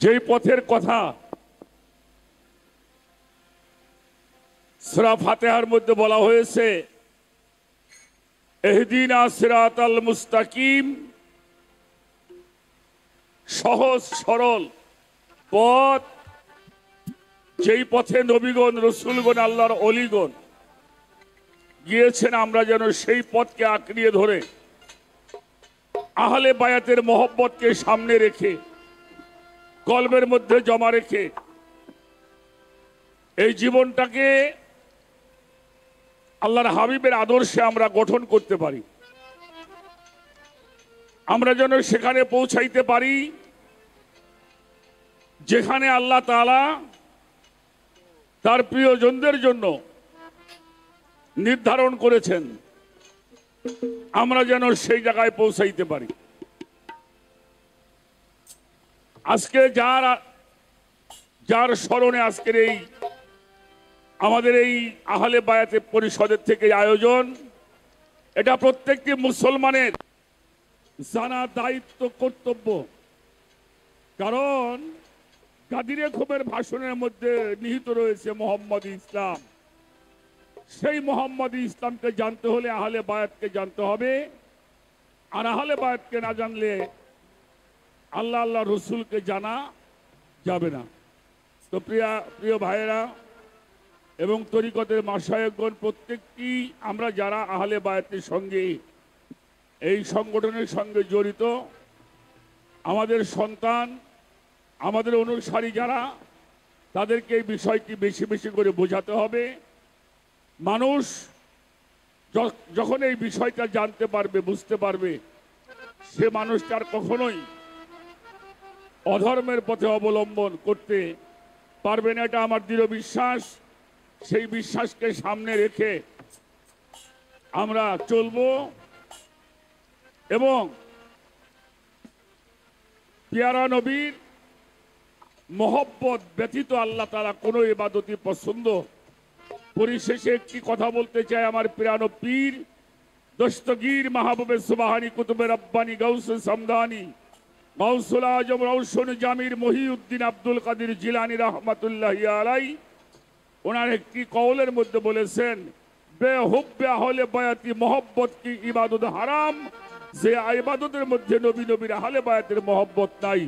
যেই পথের কথা সূরা ফাতিহার মধ্যে বলা হয়েছে, ইহদিনা সিরাতাল মুস্তাকিম, সহজ সরল পথ, যেই পথে নবীগণ রসুলগণ আল্লাহর অলিগণ গিয়েছেন, আমরা যেন সেই পথকে আঁকড়িয়ে ধরে আহলে বায়াতের মহব্বতকে সামনে রেখে কলবের মধ্যে জমা রেখে এই জীবনটাকে আল্লাহর হাবিবের আদর্শে আমরা গঠন করতে পারি। আমরা যেন সেখানে পৌঁছাইতে পারি যেখানে আল্লাহ তাআলা তার প্রিয়জনদের জন্য নির্ধারণ করেছেন, আমরা যেন সেই জায়গায় পৌঁছাইতে পারি। আজকে যার স্মরণে আজকের এই আমাদের এই আহলে বায়াতে পরিষদের থেকে আয়োজন, এটা প্রত্যেকটি মুসলমানের জানা দায়িত্ব, কর্তব্য। কারণ গাদিরে খুবের ভাষণের মধ্যে নিহিত রয়েছে মোহাম্মদ ইসলাম। সেই মোহাম্মদ ইসলামকে জানতে হলে আহলে বায়াতকে জানতে হবে, আর আহলে বায়াতকে না জানলে আল্লাহ রসুলকে জানা যাবে না। তো প্রিয় ভাইয়েরা এবং তরিকতের মাশায়েখগণ, প্রত্যেকটি আমরা যারা আহলে বায়াতের সঙ্গে এই সংগঠনের সঙ্গে জড়িত, আমাদের সন্তান, আমাদের অনুসারী যারা, তাদেরকে এই বিষয়টি বেশি বেশি করে বোঝাতে হবে। মানুষ যখন এই বিষয়টা জানতে পারবে, বুঝতে পারবে, সে মানুষটার কখনোই অধর্মের পথে অবলম্বন করতে পারবে না, এটা আমার দৃঢ় বিশ্বাস। সেই বিশ্বাসকে সামনে রেখে আমরা চলব এবং পেয়ারা নবীর মহব্বত ব্যতীত আল্লাহ তাআলা কোনো ইবাদতই পছন্দ। পরিশেষে একটি কথা বলতে চাই, আমার প্রিয় পীর দস্তগীর মাহবুবে সুবহানী কুতুবে রব্বানী গাউসে সামদানি গাউসুল আজম রওশন জামির মহিউদ্দিন আব্দুল কাদের জিলানী রাহমাতুল্লাহি আলাইহি ওনার একটি কওলের মধ্যে বলেছেন, বেহুব্বে আহলে বায়াতি মহব্বত কি ইবাদত হারাম, যে ইবাদতের মধ্যে নবীর আহলে বায়াতের মহব্বত নাই,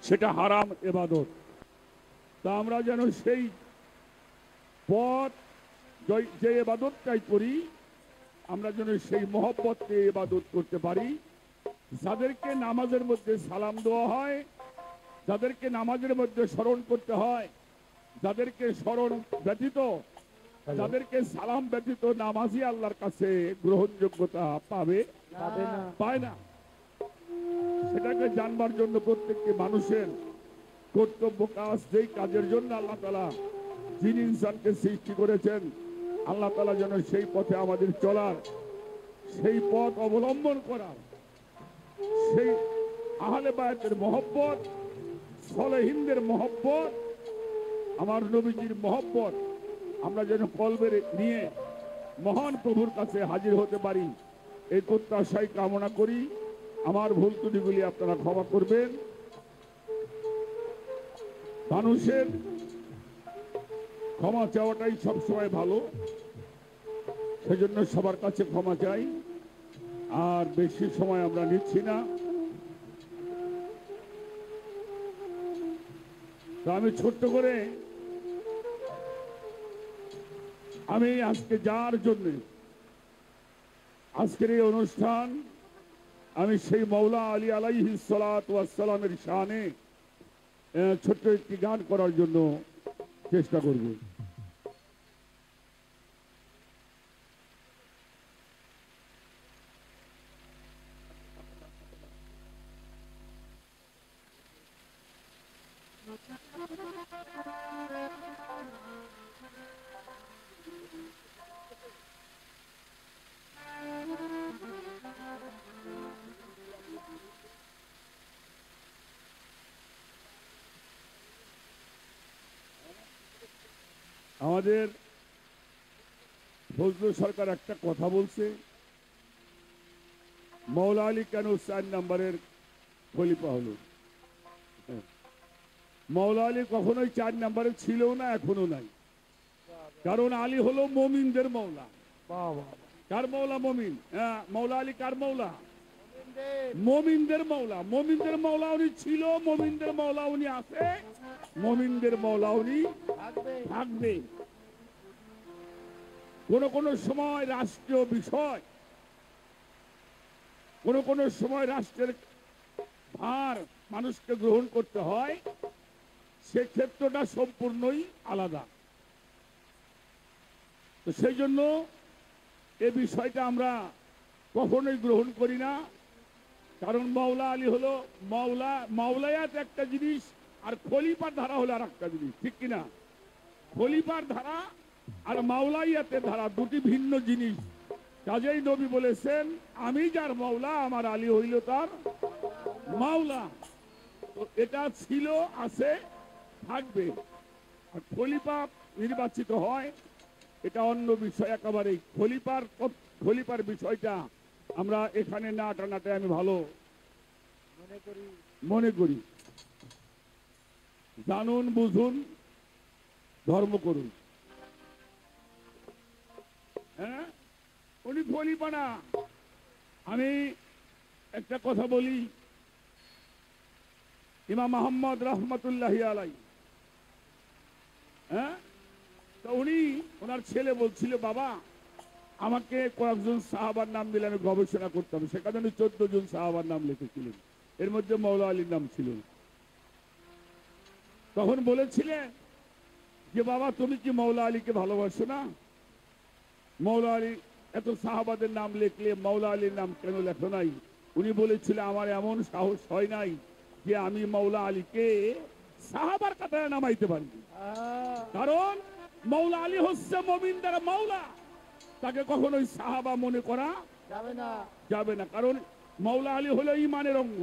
সেটা হারাম ইবাদত। তা আমরা যেন সেই পথ, যে ইবাদতটাই করি, আমরা যেন সেই মহব্বতকে ইবাদত করতে পারি। যাদেরকে নামাজের মধ্যে সালাম দেওয়া হয়, যাদেরকে নামাজের মধ্যে স্মরণ করতে হয়, যাদেরকে স্মরণ ব্যতীত, যাদেরকে সালাম ব্যতীত নামাজই আল্লাহর কাছে গ্রহণযোগ্যতা পায় না, সেটাকে জানবার জন্য প্রত্যেকটি মানুষের কর্তব্য কাজ। যেই কাজের জন্য আল্লাহ তাআলা যিনি ইনসানকে সৃষ্টি করেছেন, আল্লাহ তাআলা যেন সেই পথে আমাদের চলার, সেই পথ অবলম্বন করার, সেই আহলে বায়াতের মহব্বত, সলেহিনদের মহব্বত, আমার নবীজির মহব্বত আমরা যেন কলবে নিয়ে মহান প্রভুর কাছে হাজির হতে পারি, এই প্রত্যাশাই কামনা করি। আমার ভুল ত্রুটিগুলি আপনারা ক্ষমা করবেন। মানুষের ক্ষমা চাওয়াটাই সবসময় ভালো, সেজন্য সবার কাছে ক্ষমা চাই। আর বেশি সময় আমরা নিচ্ছি না। তো আমি ছোট্ট করে আমি আজকে যার জন্য আজকের এই অনুষ্ঠান, আমি সেই মৌলা আলী আলাইহিস সালাতু ওয়াস সালামের শানে ছোট্ট একটি গান করার জন্য চেষ্টা করব। আমাদের ফজলুল সরকার একটা কথা বলছে, মৌলা আলী কেন 4 নম্বরের খলিফা হলো। মাওলা আলী কখনোই 4 নম্বরে ছিল না, এখনো নাই। কারণ আলী হলো মুমিনদের মওলা। কার মওলা? মুমিন। হ্যাঁ, মাওলা আলী কার মওলা? মুমিনদের মওলা। মুমিনদের মওলা উনি ছিল, মুমিনদের মওলা উনি আছে, মুমিনদের মওলা উনি থাকবে। কোন সময় রাষ্ট্রীয় বিষয়, কোন সময় রাষ্ট্রের ভার মানুষকে গ্রহণ করতে হয়, সে ক্ষেত্রটা সম্পূর্ণই আলাদা। তো সেই জন্য এই বিষয়টা আমরা কখনোই গ্রহণ করি না। কারণ মাওলা আলী হলো মাওলা, মাওলায়াত একটা জিনিস, আর খলিফার ধারা হলো আর একটা জিনিস, ঠিক কিনা? খলিফার ধারা আর মাওলাইয়াতের ধারা দুটি ভিন্ন জিনিস। কাজেই নবী বলেছেন, আমি যার মাওলা, আমার আলী হইল তার মাওলা। তো এটা ছিল, আছে, থাকবে। আর খলিফা নির্বাচিত হয়, এটা অন্য বিষয় একেবারেই। খলিফার বিষয়টা আমরা এখানে না টানাতে আমি ভালো মনে করি। জানুন, বুঝুন, ধর্ম করুন। হ্যাঁ, উনি খলিফা না। আমি একটা কথা বলি, ইমাম মোহাম্মদ রহমতুল্লাহি আলাই, হ্যাঁ, তো উনি ওনার ছেলে বলছিল, বাবা আমাকে কয়েকজন সাহাবার নাম দিলে আমি গবেষণা করতাম। সেখানে উনি 14 জন সাহাবার নাম লিখেছিলেন, এর মধ্যে মাওলা আলীর নাম ছিল। তখন বলেছিলেন যে, বাবা তুমি কি মাওলা আলীকে ভালোবাসো না? মাওলা আলী এত সাহাবাদের নাম লিখলে মাওলা আলীর নাম কেন লেখো নাই? উনি বলেছিলেন, আমার এমন সাহস হয় নাই যে আমি মাওলা আলীকে সাহাবার কাতারে নামাইতে পারি। কারণ মাওলা আলী হচ্ছে মুমিনদের মাওলা, তাকে কখনোই সাহাবা মনে করা যাবে না। কারণ মাওলা আলী হলো ঈমানের অঙ্গ।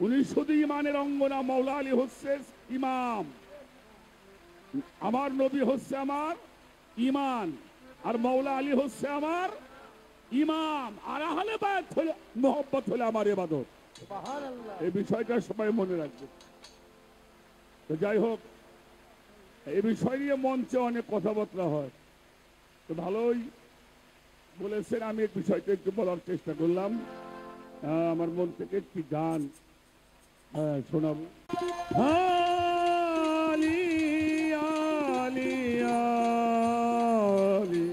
উনি শুধু ঈমানের অঙ্গ না, মাওলা আলী হচ্ছে ইমাম। আমার নবী হচ্ছে আমার ঈমান, আর মাওলা আলী হচ্ছে আমার ইমাম, আর আহলে বায়াত হলো, মুহাব্বত হলো আমার ইবাদত। এই বিষয়টা সবাই মনে রাখবে। তো যাই হোক, এই বিষয় নিয়ে মঞ্চে অনেক কথাবার্তা হয়, তো ভালোই বলেছেন। আমি এই বিষয়টা একটু বলার চেষ্টা করলাম। আমার মন থেকে একটি গান শোনাবো। আলী আলী আলী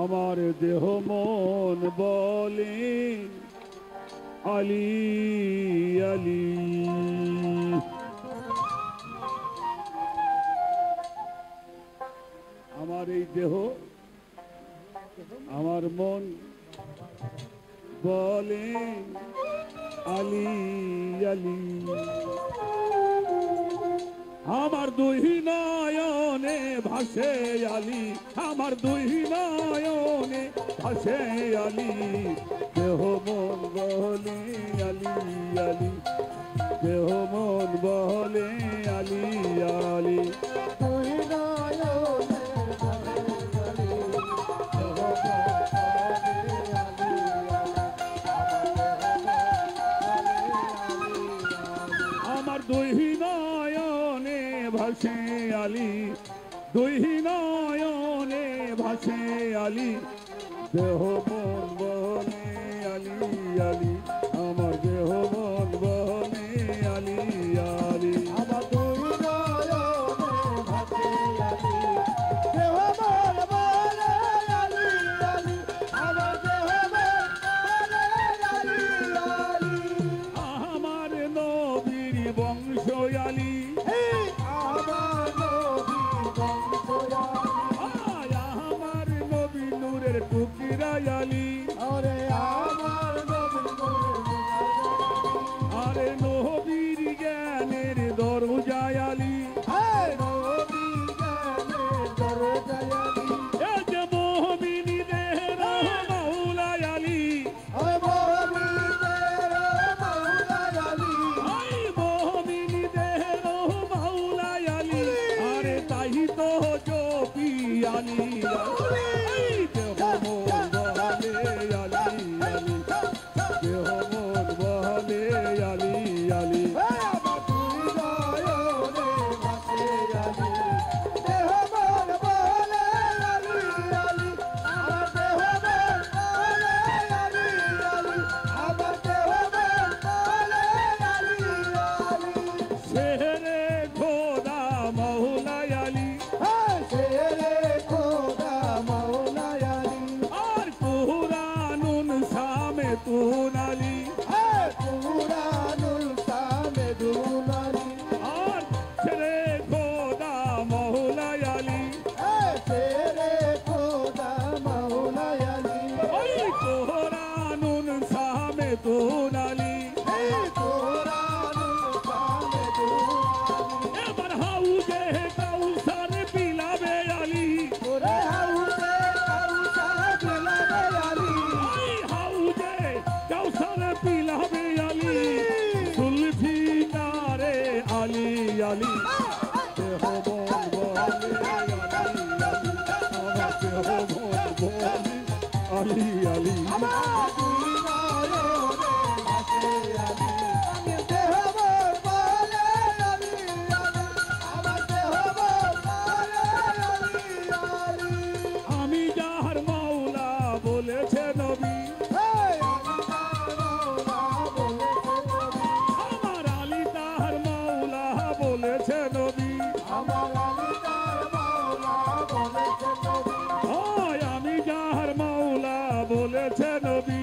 আমার দেহ মন বলে আলী আলী, আমার এই দেহ, আমার মন বলে আলী আলী। আমার দুই নয়নে ভাসে আলী, আমার দুই নয়নে ভাসে আলী, দেহ মন বলে আলী আলী, দেহ মন বলে আলী আলী। আমার দুই নয়নে ভাসে আলী, দুই নয়নে ভাসে আলী, দেহ মন বলে আলী আলী, আমার দেহ মন বলে আলী আলী। আমার দুই নয়নে ভাসে আলী, দেহ মন বলে আলী আলী, আমার দেহ মন বলে আলী আলী। আমার নবীর বংশ আলী, আমার নবী নূরের টুকরা আলী, আলী আলী আমার দুই নয়নে ভাসে আলী আমি দেহ মন বলে আলী আলী আমার দেহ মন বলে আলী আলী আমি যার মাওলা বলেছে নবী আমার আলী তার মাওলা বলেছে নবী হয় আমি যার মাওলা বলেছে নবী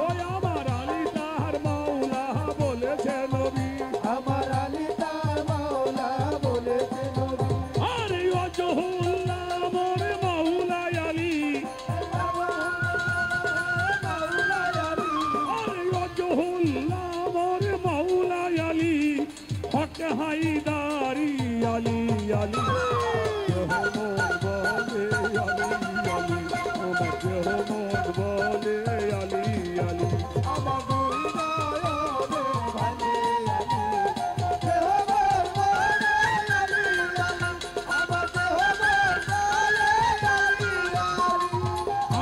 ওই আমার আলী তার মাওলা বলেছে নবী আরে ওয়াজহুল্লাহ মোর মাওলা আলী আরে ওয়াজহুল্লাহ মোর মাওলা আলী হক হায়দারি আলী আলী বলে আলী আলী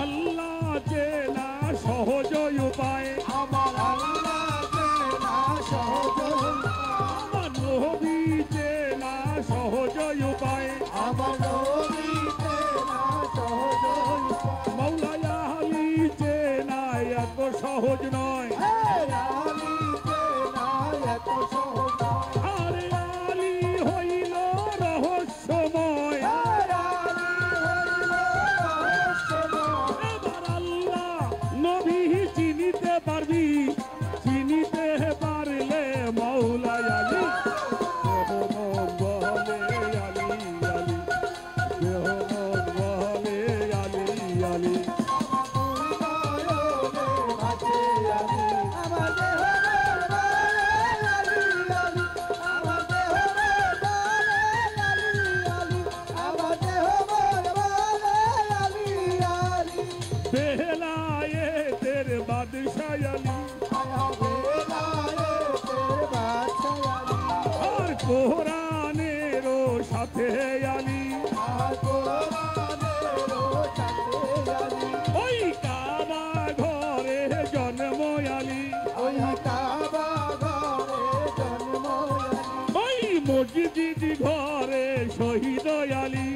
আল্লাহ যে না সহজ উপায় আমার নবী যে না সহজ উপায় মৌলা আলী যে না এত সহজ নয় আরে আলী হইল রহস্যময় এবার আল্লাহ নবী চিনিতে পারবি চিনিতে পারলে মৌলা আলী বলে আলী আলী বলে আলী আলী বেলায়েতের বাদশাহ আলী আর কোরআনেরও সাথে আলী ওই কাবা ঘরে জন্ম আলী ওই মসজিদ ঘরে শহীদ আলী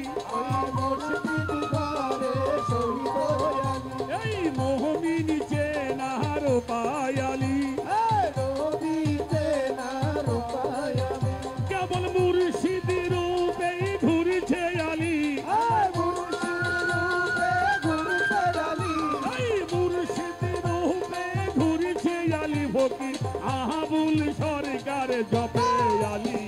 এই মোহমিন চেনার পায়ালি কেবল মুর্শিদ রূপে ঘুরছে আলী এই মুর্শিদ রূপে ঘুরছে আলী ফকির আহাবুল সরকার জপে আলী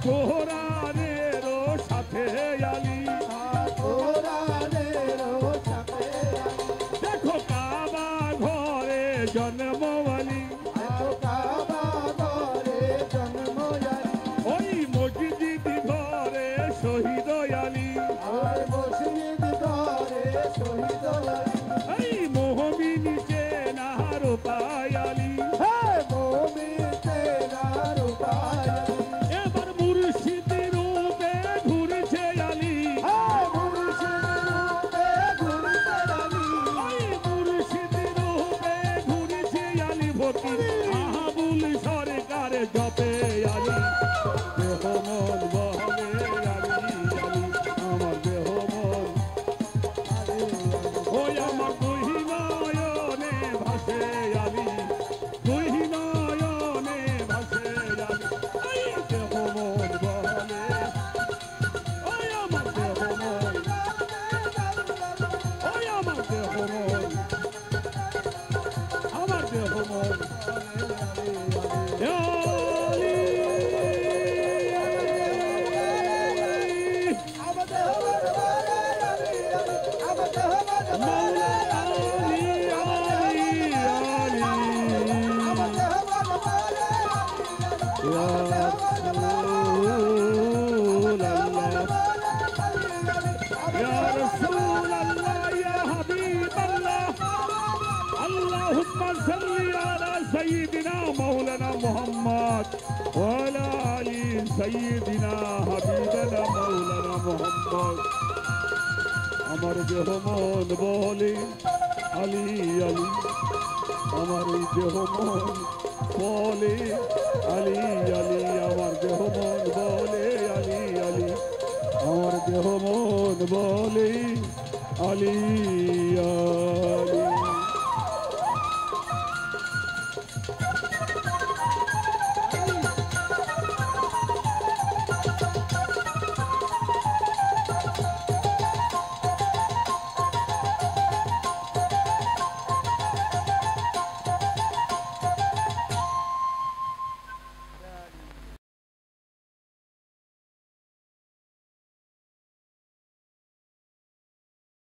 কোরআনেরও সাথে আলী দেখো কাবা ঘরে জন্ম আলী ওই মসজিদ ঘরে শহীদ আলী এই মোহমিন চেনার পায়ালি এবার মুর্শিদ রূপে ঘুরছে আলী ওই মুর্শিদ রূপে ঘুরছে আলী ফকির আহাবুল সরকার জপে আলী দেহ মন বলে আলী আলী আমার দেহ মন ওই আমার দুই নয়নে ভাসে আলী اللهم صل على سيدنا مولانا محمد وعلى آل سيدنا حبيبنا مولانا محمد আমার দেহ মন বলে আলী আলী আমার দেহ মন বলে আলী আলী আমার দেহ মন বলে আলী আলী আমার দেহ মন বলে আলী